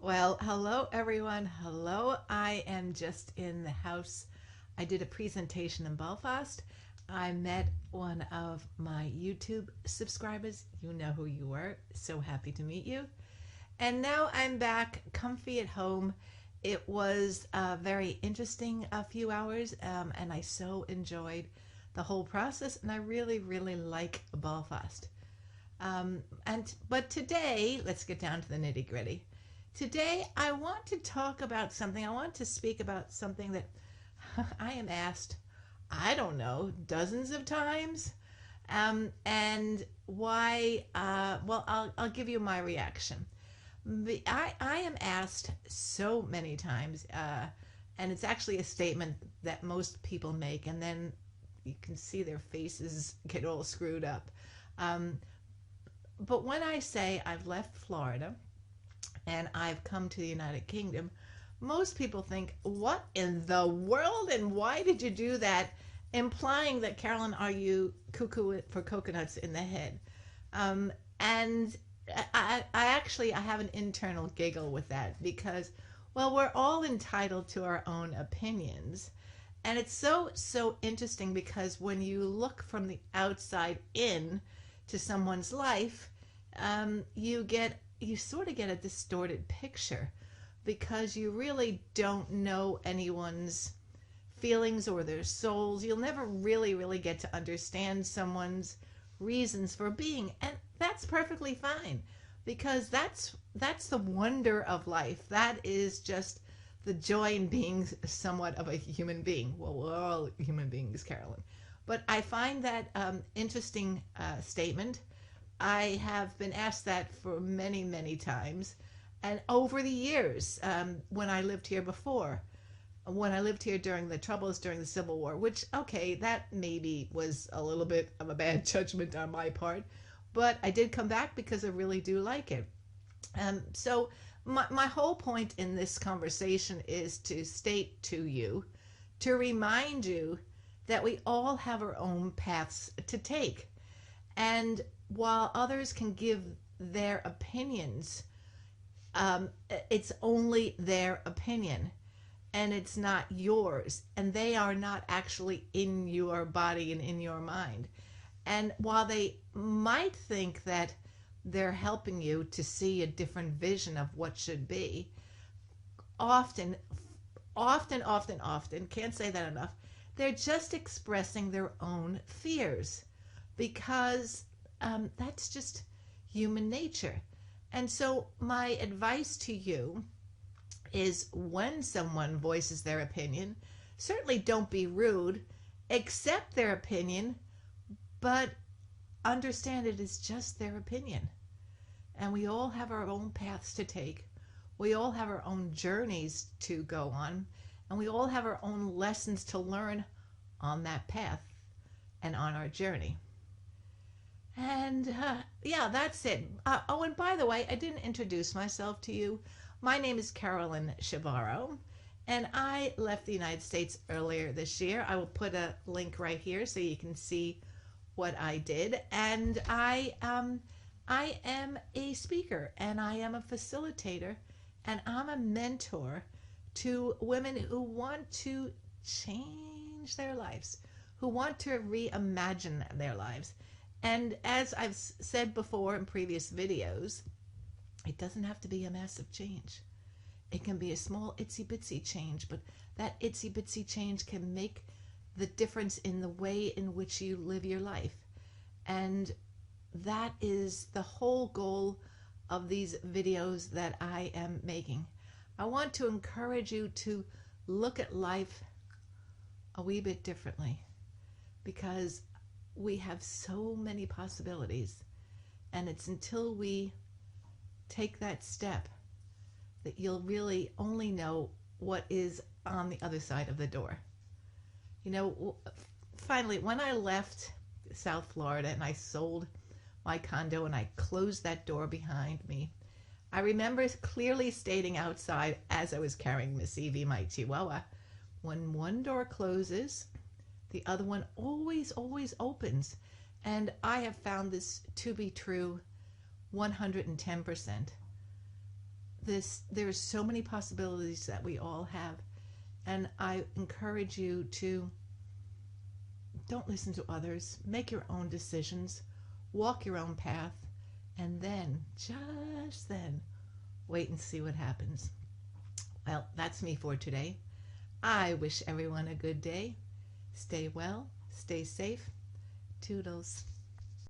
Well, hello everyone. Hello. I am just in the house. I did a presentation in Belfast. I met one of my YouTube subscribers. You know who you were. So happy to meet you. And now I'm back comfy at home. It was a very interesting a few hours, and I so enjoyed the whole process. And I really, really like Belfast. But today, let's get down to the nitty gritty. Today, I want to talk about something. I want to speak about something that I am asked, I don't know, dozens of times. And why, I'll give you my reaction. I am asked so many times, and it's actually a statement that most people make, and then you can see their faces get all screwed up. Um, but when I say I've left Florida and I've come to the United Kingdom, most people think, what in the world and why did you do that? Implying that, Carolyn, are you cuckoo for coconuts in the head? And I have an internal giggle with that because, well, we're all entitled to our own opinions. And it's so interesting because when you look from the outside in to someone's life, you sort of get a distorted picture because you really don't know anyone's feelings or their souls. You'll never really get to understand someone's reasons for being, and that's perfectly fine because that's the wonder of life. That is just the joy in being somewhat of a human being. Well, we're all human beings, Carolyn. But I find that interesting statement. I have been asked that for many times. And over the years, when I lived here before, when I lived here during the troubles during the Civil War, which, okay, that maybe was a little bit of a bad judgment on my part, but I did come back because I really do like it. So my whole point in this conversation is to state to you, to remind you that we all have our own paths to take. And while others can give their opinions, it's only their opinion and it's not yours. And they are not actually in your body and in your mind. And while they might think that they're helping you to see a different vision of what should be, often, often, can't say that enough, they're just expressing their own fears because that's just human nature. And so, my advice to you is when someone voices their opinion, certainly don't be rude, accept their opinion, but understand it is just their opinion. And we all have our own paths to take. We all have our own journeys to go on. And we all have our own lessons to learn on that path and on our journey. And yeah, that's it. Oh, and by the way, I didn't introduce myself to you. My name is Carolyn Chebaro, and I left the United States earlier this year. I will put a link right here so you can see what I did. And I am a speaker, and I am a facilitator, and I'm a mentor to women who want to change their lives, who want to reimagine their lives. And as I've said before in previous videos, it doesn't have to be a massive change. It can be a small itsy bitsy change, but that itsy bitsy change can make the difference in the way in which you live your life. And that is the whole goal of these videos that I am making. I want to encourage you to look at life a wee bit differently because we have so many possibilities, and it's until we take that step that you'll really only know what is on the other side of the door. You know, finally, when I left South Florida and I sold my condo and I closed that door behind me, I remember clearly stating outside as I was carrying Miss Evie, my Chihuahua, when one door closes, the other one always opens. And I have found this to be true 110%. there's so many possibilities that we all have, and I encourage you to don't listen to others, make your own decisions, walk your own path, and then, just then, wait and see what happens. Well, that's me for today. I wish everyone a good day. Stay well, stay safe. Toodles.